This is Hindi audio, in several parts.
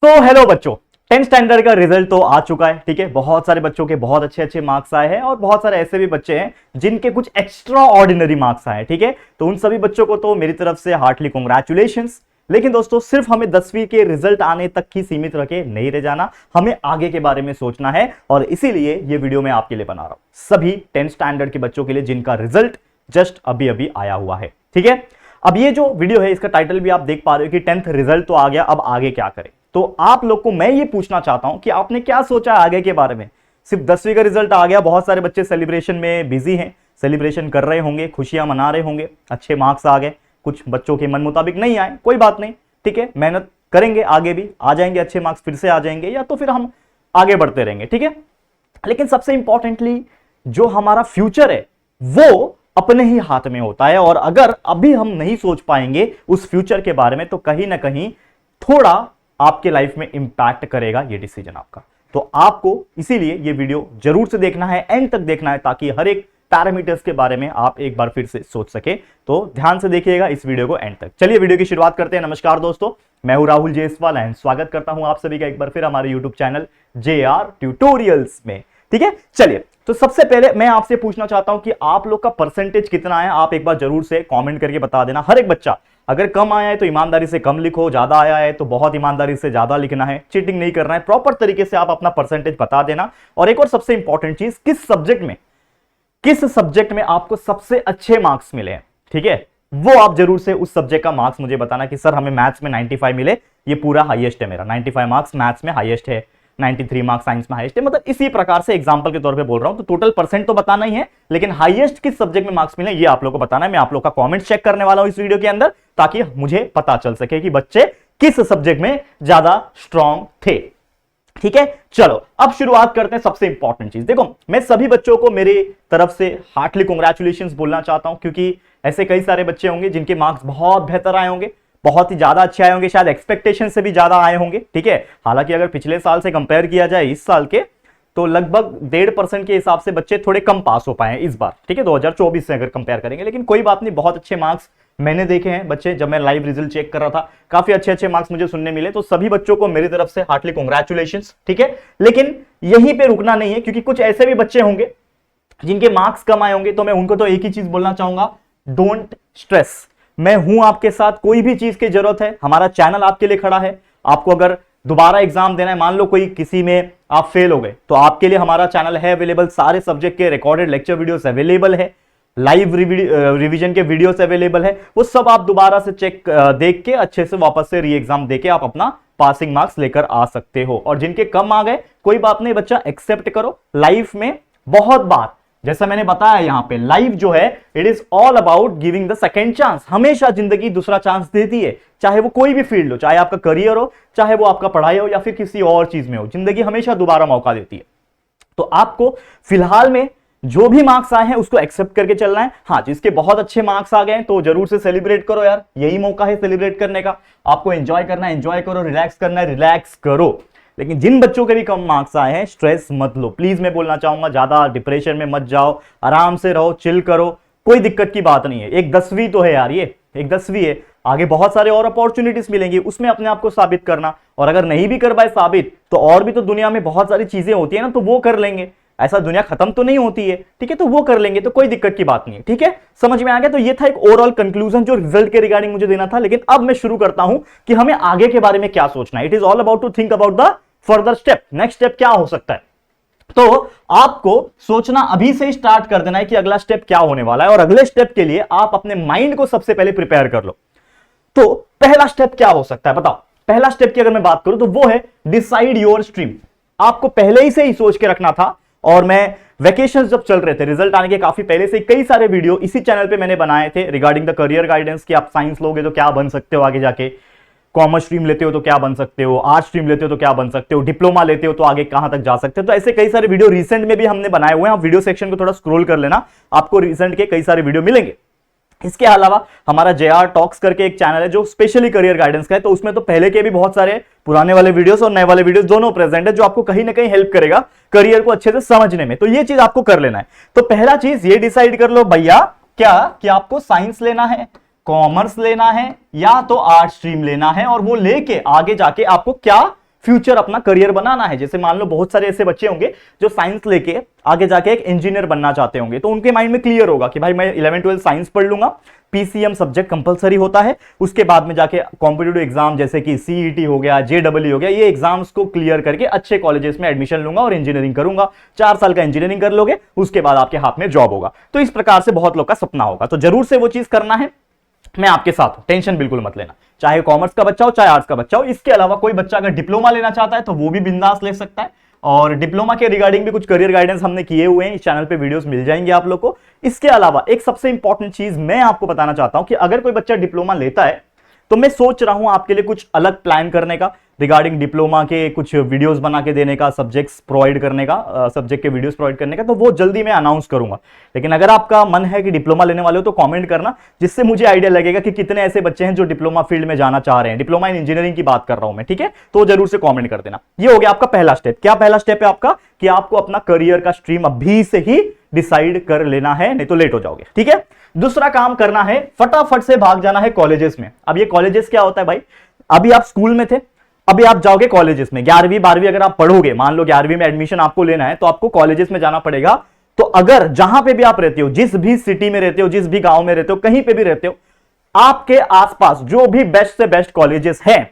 तो हेलो बच्चों, 10th स्टैंडर्ड का रिजल्ट तो आ चुका है। ठीक है, बहुत सारे बच्चों के बहुत अच्छे अच्छे मार्क्स आए हैं और बहुत सारे ऐसे भी बच्चे हैं जिनके कुछ एक्स्ट्रा ऑर्डिनरी मार्क्स आए हैं। ठीक है, तो उन सभी बच्चों को तो मेरी तरफ से हार्टली कॉन्ग्रेचुलेशंस। लेकिन दोस्तों, सिर्फ हमें 10वीं के रिजल्ट आने तक ही सीमित रखे नहीं रह जाना, हमें आगे के बारे में सोचना है और इसीलिए ये वीडियो मैं आपके लिए बना रहा हूं, सभी 10th स्टैंडर्ड के बच्चों के लिए जिनका रिजल्ट जस्ट अभी अभी आया हुआ है। ठीक है, अब ये जो वीडियो है इसका टाइटल भी आप देख पा रहे हो कि 10th रिजल्ट तो आ गया, अब आगे क्या करें। तो आप लोग को मैं ये पूछना चाहता हूं कि आपने क्या सोचा आगे के बारे में। सिर्फ 10वीं का रिजल्ट आ गया, बहुत सारे बच्चे सेलिब्रेशन में बिजी हैं, सेलिब्रेशन कर रहे होंगे, खुशियां मना रहे होंगे, अच्छे मार्क्स आ गए, कुछ बच्चों के मन मुताबिक नहीं आए, कोई बात नहीं। ठीक है, मेहनत करेंगे, आगे भी आ जाएंगे अच्छे मार्क्स, फिर से आ जाएंगे या तो फिर हम आगे बढ़ते रहेंगे। ठीक है, लेकिन सबसे इंपॉर्टेंटली जो हमारा फ्यूचर है वो अपने ही हाथ में होता है और अगर अभी हम नहीं सोच पाएंगे उस फ्यूचर के बारे में तो कहीं ना कहीं थोड़ा आपके लाइफ में इंपैक्ट करेगा ये डिसीजन आपका। तो आपको इसीलिए ये वीडियो जरूर से देखना है, एंड तक देखना है, ताकि हर एक पैरामीटर्स के बारे में आप एक बार फिर से सोच सके। तो ध्यान से देखिएगा इस वीडियो को एंड तक। चलिए वीडियो की शुरुआत करते हैं। नमस्कार दोस्तों, मैं हूं राहुल जेसवाल एंड स्वागत करता हूं आप सभी का एक बार फिर हमारे यूट्यूब चैनल JR ट्यूटोरियल्स में। ठीक है, चलिए तो सबसे पहले मैं आपसे पूछना चाहता हूं कि आप लोग का परसेंटेज कितना है। आप एक बार जरूर से कमेंट करके बता देना। हर एक बच्चा, अगर कम आया है तो ईमानदारी से कम लिखो, ज्यादा आया है तो बहुत ईमानदारी से ज्यादा लिखना है, चीटिंग नहीं करना है, प्रॉपर तरीके से आप अपना परसेंटेज बता देना। और एक और सबसे इंपॉर्टेंट चीज, किस सब्जेक्ट में आपको सबसे अच्छे मार्क्स मिले हैं, ठीक है, वो आप जरूर से उस सब्जेक्ट का मार्क्स मुझे बताना कि सर हमें मैथ्स में 95 मिले, ये पूरा हाईएस्ट है मेरा, 95 मार्क्स मैथ्स में हाईएस्ट है, 93 मार्क्स साइंस में हाईएस्ट है। मतलब इसी प्रकार से एग्जांपल के तौर पे बोल रहा हूं। तो टोटल परसेंट तो बताना ही है, लेकिन हाईएस्ट किस सब्जेक्ट में मार्क्स मिले ये आप लोग को बताना है। मैं आप लोग का कमेंट चेक करने वाला हूं इस वीडियो के अंदर, ताकि मुझे पता चल सके कि बच्चे किस सब्जेक्ट में ज्यादा स्ट्रांग थे। ठीक है, चलो अब शुरुआत करते हैं। सबसे इंपॉर्टेंट चीज देखो, मैं सभी बच्चों को मेरी तरफ से हार्टली कॉन्ग्रेचुलेशंस बोलना चाहता हूं, क्योंकि ऐसे कई सारे बच्चे होंगे जिनके मार्क्स बहुत बेहतर आए होंगे, बहुत ही ज्यादा अच्छे आए होंगे, शायद एक्सपेक्टेशन से भी ज्यादा आए होंगे। ठीक है, हालांकि अगर पिछले साल से कंपेयर किया जाए इस साल के, तो लगभग 1.5% के हिसाब से बच्चे थोड़े कम पास हो पाए हैं इस बार। ठीक है, 2024 से अगर कंपेयर करेंगे, लेकिन कोई बात नहीं, बहुत अच्छे मार्क्स मैंने देखे हैं बच्चे। जब मैं लाइव रिजल्ट चेक कर रहा था, काफी अच्छे अच्छे मार्क्स मुझे सुनने मिले। तो सभी बच्चों को मेरी तरफ से हार्टली कॉन्ग्रेचुलेशंस। ठीक है, लेकिन यहीं पे रुकना नहीं है, क्योंकि कुछ ऐसे भी बच्चे होंगे जिनके मार्क्स कम आए होंगे। तो मैं उनको तो एक ही चीज बोलना चाहूंगा, डोंट स्ट्रेस। मैं हूं आपके साथ, कोई भी चीज की जरूरत है, हमारा चैनल आपके लिए खड़ा है। आपको अगर दोबारा एग्जाम देना है, मान लो कोई किसी में आप फेल हो गए, तो आपके लिए हमारा चैनल है अवेलेबल। सारे सब्जेक्ट के रिकॉर्डेड लेक्चर वीडियोस अवेलेबल है, लाइव रिवीजन के वीडियोस अवेलेबल है, वो सब आप दोबारा से चेक देख के अच्छे से वापस से री एग्जाम देके आप अपना पासिंग मार्क्स लेकर आ सकते हो। और जिनके कम आ गए, कोई बात नहीं बच्चा, एक्सेप्ट करो। लाइफ में बहुत बार, जैसा मैंने बताया यहां पे, लाइफ जो है it is all about giving the second chance. हमेशा जिंदगी दूसरा चांस देती है, चाहे वो कोई भी फील्ड हो, चाहे आपका करियर हो, चाहे वो आपका पढ़ाई हो या फिर किसी और चीज में हो, जिंदगी हमेशा दोबारा मौका देती है। तो आपको फिलहाल में जो भी मार्क्स आए हैं उसको एक्सेप्ट करके चलना है। हाँ, जिसके बहुत अच्छे मार्क्स आ गए तो जरूर से सेलिब्रेट करो यार, यही मौका है सेलिब्रेट करने का। आपको एंजॉय करना है, एंजॉय करो, रिलैक्स करना है, रिलैक्स करो। लेकिन जिन बच्चों के भी कम मार्क्स आए हैं, स्ट्रेस मत लो प्लीज। मैं बोलना चाहूंगा, ज्यादा डिप्रेशन में मत जाओ, आराम से रहो, चिल करो, कोई दिक्कत की बात नहीं है। एक 10वीं तो है यार, ये एक 10वीं है, आगे बहुत सारे और अपॉर्चुनिटीज मिलेंगी, उसमें अपने आप को साबित करना। और अगर नहीं भी कर पाए साबित, तो और भी तो दुनिया में बहुत सारी चीजें होती है ना, तो वो कर लेंगे। ऐसा दुनिया खत्म तो नहीं होती है, ठीक है, तो वो कर लेंगे, तो कोई दिक्कत की बात नहीं है। ठीक है, समझ में आ गया। तो ये था एक ओवरऑल कंक्लूजन जो रिजल्ट के रिगार्डिंग मुझे देना था। लेकिन अब मैं शुरू करता हूं कि हमें आगे के बारे में क्या सोचना है। It is all about to think about the further step. Next step क्या हो सकता है, तो आपको सोचना अभी से स्टार्ट कर देना है कि अगला स्टेप क्या होने वाला है। और अगले स्टेप के लिए आप अपने माइंड को सबसे पहले प्रिपेयर कर लो। तो पहला स्टेप क्या हो सकता है बताओ। पहला स्टेप की अगर मैं बात करूं तो वो है डिसाइड योर स्ट्रीम। आपको पहले ही से ही सोच के रखना था। और मैं वेकेशंस जब चल रहे थे, रिजल्ट आने के काफी पहले से कई सारे वीडियो इसी चैनल पे मैंने बनाए थे रिगार्डिंग द करियर गाइडेंस, कि आप साइंस लोगे तो क्या बन सकते हो आगे जाके, कॉमर्स स्ट्रीम लेते हो तो क्या बन सकते हो, आर्ट्स स्ट्रीम लेते हो तो क्या बन सकते हो, डिप्लोमा लेते हो तो आगे कहां तक जा सकते हो। तो ऐसे कई सारे वीडियो रिसेंट में भी हमने बनाए हुए हैं। आप वीडियो सेक्शन को थोड़ा स्क्रॉल कर लेना, आपको रिसेंट के कई सारे वीडियो मिलेंगे। इसके अलावा हमारा JR टॉक्स करके एक चैनल है जो स्पेशली करियर गाइडेंस का है, तो उसमें तो पहले के भी बहुत सारे पुराने वाले वीडियोस और नए वाले वीडियोस दोनों प्रेजेंट है, जो आपको कहीं ना कहीं हेल्प करेगा करियर को अच्छे से समझने में। तो ये चीज आपको कर लेना है। तो पहला चीज ये डिसाइड कर लो भैया क्या कि आपको साइंस लेना है, कॉमर्स लेना है या तो आर्ट स्ट्रीम लेना है, और वो लेके आगे जाके आपको क्या फ्यूचर अपना करियर बनाना है। जैसे मान लो बहुत सारे ऐसे बच्चे होंगे जो साइंस लेके आगे जाके एक इंजीनियर बनना चाहते होंगे, तो उनके माइंड में क्लियर होगा कि भाई मैं 11-12 साइंस पढ़ लूंगा, पीसीएम सब्जेक्ट कंपलसरी होता है, उसके बाद में जाके कॉम्पिटिटिव एग्जाम जैसे कि सीईटी हो गया, जेडब्ल्यू हो गया, ये एग्जाम्स को क्लियर करके अच्छे कॉलेजेस में एडमिशन लूंगा और इंजीनियरिंग करूंगा। 4 साल का इंजीनियरिंग कर लोगे, उसके बाद आपके हाथ में जॉब होगा। तो इस प्रकार से बहुत लोग का सपना होगा, तो जरूर से वो चीज करना है। मैं आपके साथ हूं, टेंशन बिल्कुल मत लेना, चाहे कॉमर्स का बच्चा हो चाहे आर्ट्स का बच्चा हो। इसके अलावा कोई बच्चा अगर डिप्लोमा लेना चाहता है तो वो भी बिंदास ले सकता है, और डिप्लोमा के रिगार्डिंग भी कुछ करियर गाइडेंस हमने किए हुए हैं, इस चैनल पे वीडियोस मिल जाएंगे आप लोग को। इसके अलावा एक सबसे इंपॉर्टेंट चीज मैं आपको बताना चाहता हूं कि अगर कोई बच्चा डिप्लोमा लेता है तो मैं सोच रहा हूं आपके लिए कुछ अलग प्लान करने का, रिगार्डिंग डिप्लोमा के कुछ वीडियोस बना के देने का, सब्जेक्ट्स प्रोवाइड करने का, सब्जेक्ट के वीडियोस प्रोवाइड करने का, तो वो जल्दी मैं अनाउंस करूंगा। लेकिन अगर आपका मन है कि डिप्लोमा लेने वाले हो तो कमेंट करना, जिससे मुझे आइडिया लगेगा कि कितने ऐसे बच्चे हैं जो डिप्लोमा फील्ड में जाना चाह रहे हैं। डिप्लोमा इन इंजीनियरिंग की बात कर रहा हूं मैं, ठीक है, तो जरूर से कॉमेंट कर देना। ये हो गया आपका पहला स्टेप। क्या पहला स्टेप है आपका? कि आपको अपना करियर का स्ट्रीम अभी से ही डिसाइड कर लेना है, नहीं तो लेट हो जाओगे, ठीक है। दूसरा काम करना है, फटाफट से भाग जाना है कॉलेजेस में। अब ये कॉलेजेस क्या होता है भाई, अभी आप स्कूल में थे, अभी आप जाओगे कॉलेजेस में। 11वीं 12वीं अगर आप पढ़ोगे, मान लो 11वीं में एडमिशन आपको लेना है, तो आपको कॉलेजेस में जाना पड़ेगा। तो अगर जहां पे भी आप रहते हो, जिस भी सिटी में रहते हो, जिस भी गांव में रहते हो, कहीं पे भी रहते हो, आपके आसपास जो भी बेस्ट से बेस्ट कॉलेजेस हैं,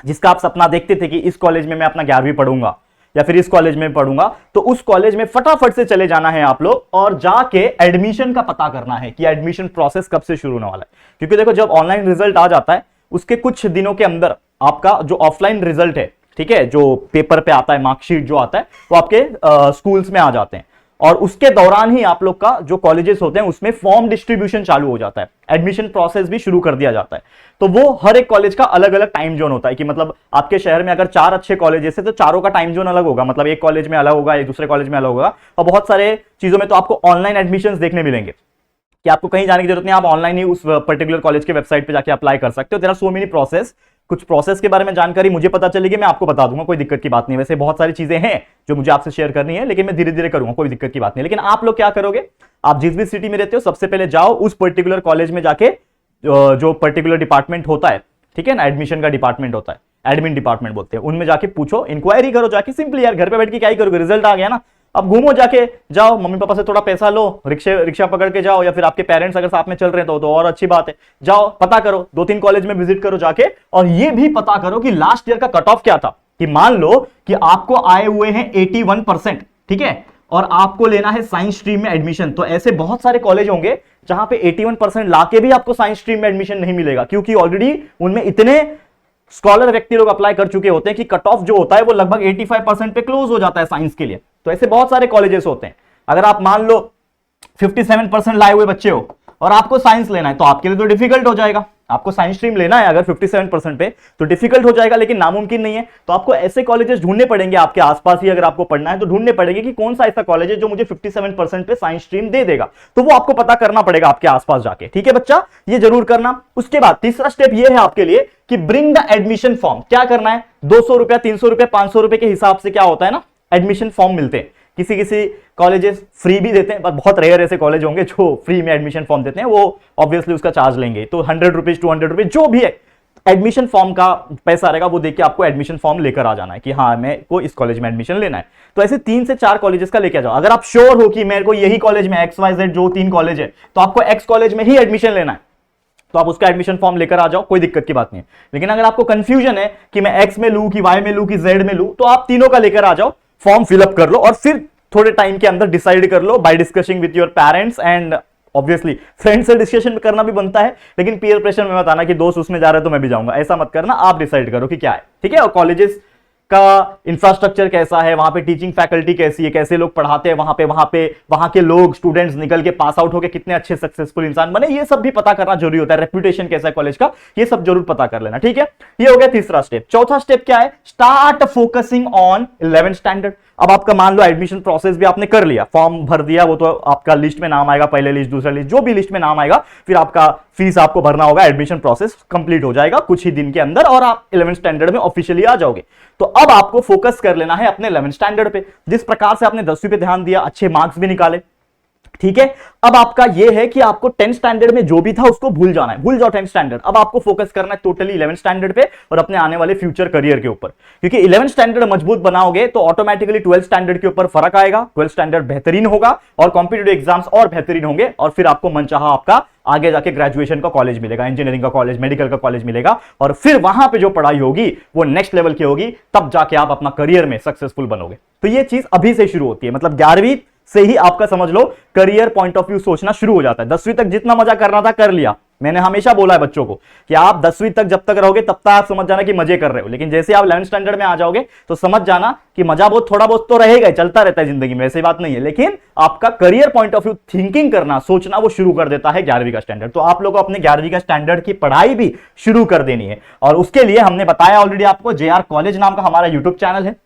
जिसका आप सपना देखते थे कि इस कॉलेज में मैं अपना 11वीं पढ़ूंगा या फिर इस कॉलेज में पढ़ूंगा, तो उस कॉलेज में फटाफट से चले जाना है आप लोग, और जाके एडमिशन का पता करना है कि एडमिशन प्रोसेस कब से शुरू होने वाला है। क्योंकि देखो, जब ऑनलाइन रिजल्ट आ जाता है उसके कुछ दिनों के अंदर आपका जो ऑफलाइन रिजल्ट है, ठीक है, जो पेपर पे आता है, मार्कशीट जो आता है, वो आपके स्कूल्स में आ जाते हैं, और उसके दौरान ही आप लोग का जो कॉलेजेस होते हैं उसमें फॉर्म डिस्ट्रीब्यूशन चालू हो जाता है, एडमिशन प्रोसेस भी शुरू कर दिया जाता है। तो वो हर एक कॉलेज का अलग अलग टाइम जोन होता है, कि मतलब आपके शहर में अगर 4 अच्छे कॉलेजेस है तो चारों का टाइम जोन अलग होगा, मतलब एक कॉलेज में अलग होगा, एक दूसरे कॉलेज में अलग होगा। और बहुत सारे चीजों में तो आपको ऑनलाइन एडमिशन देखने मिलेंगे कि आपको कहीं जाने की जरूरत नहीं, आप ऑनलाइन ही उस पर्टिकुलर कॉलेज के वेबसाइट पे जाके अप्लाई कर सकते हो। There are so many process. कुछ प्रोसेस के बारे में जानकारी मुझे पता चलेगी, मैं आपको बता दूंगा, कोई दिक्कत की बात नहीं। वैसे बहुत सारी चीजें हैं जो मुझे आपसे शेयर करनी है, लेकिन मैं धीरे धीरे करूंगा, कोई दिक्कत की बात नहीं। लेकिन आप लोग क्या करोगे, आप जिस भी सिटी में रहते हो, सबसे पहले जाओ उस पर्टिकुलर कॉलेज में जाके, जो पर्टिकुलर डिपार्टमेंट होता है, ठीक है ना, एडमिशन का डिपार्टमेंट होता है, एडमिन डिपार्टमेंट बोलते हैं, उनमें जाके पूछो, इंक्वायरी करो जाके। सिंपली यार, घर पे बैठ के क्या ही करोगे, रिजल्ट आ गया ना, अब घूमो जाके, जाओ मम्मी पापा से थोड़ा पैसा लो, रिक्शा पकड़ के जाओ, या फिर आपके पेरेंट्स अगर साथ में चल रहे हैं तो और अच्छी बात है। जाओ, पता करो, 2-3 कॉलेज में विजिट करो जाके, और ये भी पता करो कि लास्ट ईयर का कट ऑफ क्या था। कि मान लो कि आपको आए हुए हैं 81%, ठीक है, और आपको लेना है साइंस स्ट्रीम में एडमिशन, तो ऐसे बहुत सारे कॉलेज होंगे जहां पे 81% लाके भी आपको साइंस स्ट्रीम में एडमिशन नहीं मिलेगा, क्योंकि ऑलरेडी उनमें इतने स्कॉलर व्यक्ति लोग अप्लाई कर चुके होते हैं कि कट ऑफ जो होता है वो लगभग 85% पे क्लोज हो जाता है साइंस के लिए। तो ऐसे बहुत सारे कॉलेजेस होते हैं। अगर आप मान लो 57% लाए हुए बच्चे हो और आपको साइंस लेना है, तो आपके लिए तो डिफिकल्ट हो जाएगा। आपको साइंस स्ट्रीम लेना है अगर 57% पे, तो डिफिकल्ट हो जाएगा, लेकिन नामुमकिन नहीं है। तो आपको ऐसे कॉलेजेस ढूंढने पड़ेंगे आपके आसपास ही, अगर आपको पढ़ना है तो ढूंढने पड़ेंगे कि कौन सा ऐसा कॉलेज है जो मुझे 57% पे साइंस स्ट्रीम दे देगा। तो वो आपको पता करना पड़ेगा आपके आसपास जाके, ठीक है बच्चा, ये जरूर करना। उसके बाद तीसरा स्टेप ये है आपके लिए कि ब्रिंग द एडमिशन फॉर्म। क्या करना है, 200 रुपया, 300 रुपया, 500 रुपए के हिसाब से क्या होता है ना, एडमिशन फॉर्म मिलते हैं। किसी किसी कॉलेजेस फ्री भी देते हैं, पर बहुत रेयर ऐसे कॉलेज होंगे जो फ्री में एडमिशन फॉर्म देते हैं, वो ऑब्वियसली उसका चार्ज लेंगे। तो 100 रुपीज 200 रुपीज जो भी है, एडमिशन फॉर्म का पैसा रहेगा, वो देके आपको एडमिशन फॉर्म लेकर आ जाना है कि हाँ मैं को इस कॉलेज में एडमिशन लेना है। तो ऐसे 3 से 4 कॉलेजेस का लेके आ जाओ। अगर आप श्योर हो कि मेरे को यही कॉलेज में XYZ जो 3 कॉलेज है, तो आपको X कॉलेज में ही एडमिशन लेना है, तो आप उसका एडमिशन फॉर्म लेकर आ जाओ, कोई दिक्कत की बात नहीं है। लेकिन अगर आपको कंफ्यूजन है कि मैं X में लूं कि Y में लूं कि Z में लूं, तो आप तीनों का लेकर आ जाओ, फॉर्म फिलअप कर लो, और फिर थोड़े टाइम के अंदर डिसाइड कर लो by discussing with your parents and obviously friends से डिस्कशन करना भी बनता है, लेकिन पीयर प्रेशर में मत आना कि दोस्त उसमें जा रहे हैं तो मैं भी जाऊंगा, ऐसा मत करना। आप डिसाइड करो कि क्या है, ठीक है। और कॉलेजेस का इंफ्रास्ट्रक्चर कैसा है, वहां पे टीचिंग फैकल्टी कैसी है, कैसे लोग पढ़ाते हैं वहां के लोग स्टूडेंट्स निकल के पास आउट होके कितने अच्छे सक्सेसफुल इंसान बने, ये सब भी पता करना जरूरी होता है। रेपुटेशन कैसा है कॉलेज का, ये सब जरूर पता कर लेना, ठीक है। ये हो गया तीसरा स्टेप। चौथा स्टेप क्या है, start focusing on 11th standard. अब आपका मान लो एडमिशन प्रोसेस भी आपने कर लिया, फॉर्म भर दिया, वो तो आपका लिस्ट में नाम आएगा, पहले लिस्ट, दूसरा लिस्ट, जो भी लिस्ट में नाम आएगा, फिर आपका फीस आपको भरना होगा, एडमिशन प्रोसेस कंप्लीट हो जाएगा कुछ ही दिन के अंदर, और आप 11th स्टैंडर्ड में ऑफिशियली आ जाओगे। तो अब आपको फोकस कर लेना है अपने 11th स्टैंडर्ड पे। जिस प्रकार से आपने 10वीं पे ध्यान दिया, अच्छे मार्क्स भी निकाले, ठीक है। अब आपका ये है कि आपको 10th स्टैंडर्ड में जो भी था उसको भूल जाना है, भूल जाओ 10th स्टैंडर्ड। अब आपको फोकस करना है टोटली 11th स्टैंडर्ड पे और अपने आने वाले फ्यूचर करियर के ऊपर, क्योंकि 11th स्टैंडर्ड मजबूत बनाओगे तो ऑटोमेटिकली 12th स्टैंडर्ड के ऊपर फर्क आएगा, 12th स्टैंडर्ड बेहतरीन होगा और कॉम्पिटिटिव एग्जाम्स और बेहतरीन होंगे और फिर आपको मनचाहा आपका आगे जाके ग्रेजुएशन का कॉलेज मिलेगा, इंजीनियरिंग का कॉलेज, मेडिकल का कॉलेज मिलेगा और फिर वहां पे जो पढ़ाई होगी वो नेक्स्ट लेवल की होगी, तब जाके आप अपना करियर में सक्सेसफुल बनोगे। तो ये चीज अभी से शुरू होती है, मतलब 11वीं से ही आपका समझ लो करियर पॉइंट ऑफ व्यू सोचना शुरू हो जाता है। 10वीं तक जितना मजा करना था कर लिया। मैंने हमेशा बोला है बच्चों को कि आप 10वीं तक जब तक रहोगे तब तक आप समझ जाना कि मजे कर रहे हो, लेकिन जैसे आप 11th स्टैंडर्ड में आ जाओगे तो समझ जाना कि मजा बहुत थोड़ा बहुत तो रहेगा, चलता रहता है जिंदगी में, ऐसी बात नहीं है, लेकिन आपका career point of view thinking करना, सोचना वो शुरू कर देता है 11वीं का स्टैंडर्ड। तो आप लोगों को अपने 11वीं का स्टैंडर्ड की पढ़ाई भी शुरू कर देनी है और उसके लिए हमने बताया ऑलरेडी आपको, JR कॉलेज नाम का हमारा यूट्यूब चैनल है।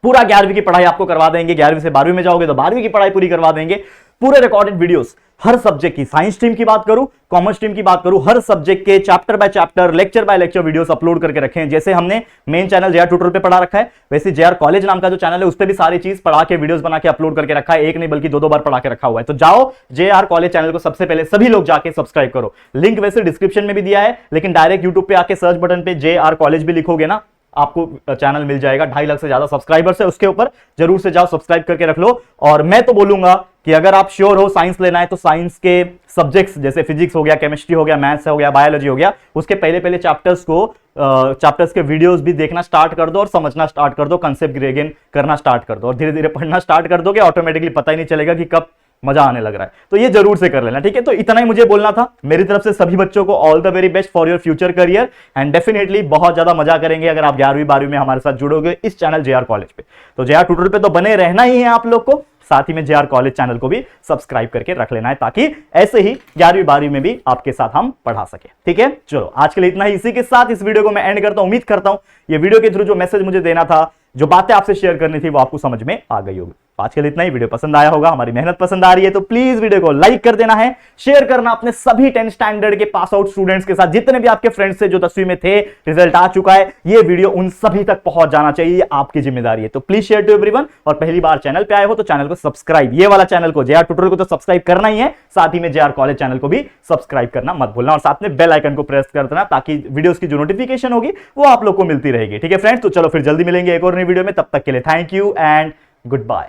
पूरा 11वीं की पढ़ाई आपको करवा देंगे, 11वीं से 12वीं में जाओगे तो 12वीं की पढ़ाई पूरी करवा देंगे, पूरे रिकॉर्डेड वीडियोस हर सब्जेक्ट की, साइंस स्ट्रीम की बात करूं, कॉमर्स स्ट्रीम की बात करूं, हर सब्जेक्ट के chapter by chapter, lecture by lecture videos upload करके रखे हैं। जैसे हमने मेन चैनल JR ट्यूटोरियल पे पढ़ा रखा है, वैसे JR कॉलेज नाम का जो चैनल है उस पे भी सारी चीज पढ़ा के वीडियोस बना के अपलोड करके रखा है, एक नहीं बल्कि दो बार पढ़ा के रखा हुआ है। तो जाओ JR कॉलेज चैनल को सबसे पहले सभी लोग जाके सब्सक्राइब करो, लिंक वैसे डिस्क्रिप्शन में भी दिया है, लेकिन डायरेक्ट यूट्यूब पे आके सर्च बटन पे JR कॉलेज भी लिखोगे ना, आपको चैनल मिल जाएगा। 2.5 लाख से ज्यादा सब्सक्राइबर्स है उसके ऊपर, जरूर से जाओ सब्सक्राइब करके रख लो। और मैं तो बोलूंगा कि अगर आप श्योर हो साइंस लेना है तो साइंस के सब्जेक्ट्स जैसे फिजिक्स हो गया, केमिस्ट्री हो गया, मैथ्स हो गया, बायोलॉजी हो गया, उसके पहले पहले चैप्टर्स के वीडियोस भी देखना स्टार्ट कर दो और समझना स्टार्ट कर दो, कंसेप्ट गेन करना स्टार्ट कर दो और धीरे धीरे पढ़ना स्टार्ट कर दोगे, ऑटोमेटिकली पता ही नहीं चलेगा कि कब मजा आने लग रहा है। तो ये जरूर से कर लेना, ठीक है। तो इतना ही मुझे बोलना था। मेरी तरफ से सभी बच्चों को all the very best for your future career and definitely बहुत ज्यादा मजा करेंगे अगर आप 11वीं 12वीं में हमारे साथ जुड़ोगे इस चैनल JR कॉलेज पे। तो JR ट्यूटोरियल पे तो बने रहना ही है आप लोग को, साथ ही में JR कॉलेज चैनल को भी सब्सक्राइब करके रख लेना है ताकि ऐसे ही 11वीं 12वीं में भी आपके साथ हम पढ़ा सके, ठीक है। चलो आज के लिए इतना ही। इसी के साथ इस वीडियो को मैं एंड करता हूं। उम्मीद करता हूं ये वीडियो के थ्रू जो मैसेज मुझे देना था, जो बातें आपसे शेयर करनी थी, वो आपको समझ में आ गई होगी। आज के लिए इतना ही। वीडियो पसंद आया होगा, हमारी मेहनत पसंद आ रही है तो प्लीज वीडियो को लाइक कर देना है, शेयर करना अपने सभी 10th स्टैंडर्ड के पास आउट स्टूडेंट्स के साथ, जितने भी आपके फ्रेंड्स से जो 10वीं में थे, रिजल्ट आ चुका है, ये वीडियो उन सभी तक पहुंच जाना चाहिए, ये आपकी जिम्मेदारी है। तो प्लीज शेयर टू एवरीवन। और पहली बार चैनल पे आए हो तो चैनल को सब्सक्राइब, ये वाला चैनल को JR ट्यूटोरियल को तो सब्सक्राइब करना ही है, साथ ही में JR कॉलेज चैनल को भी सब्सक्राइब करना मत भूलना और साथ में बेल आइकन को प्रेस कर देना ताकि वीडियोस की जो नोटिफिकेशन होगी वो आप लोग को मिलती रहेगी, ठीक है फ्रेंड्स। तो चलो फिर जल्दी मिलेंगे एक और नई वीडियो में, तब तक के लिए thank you and good bye.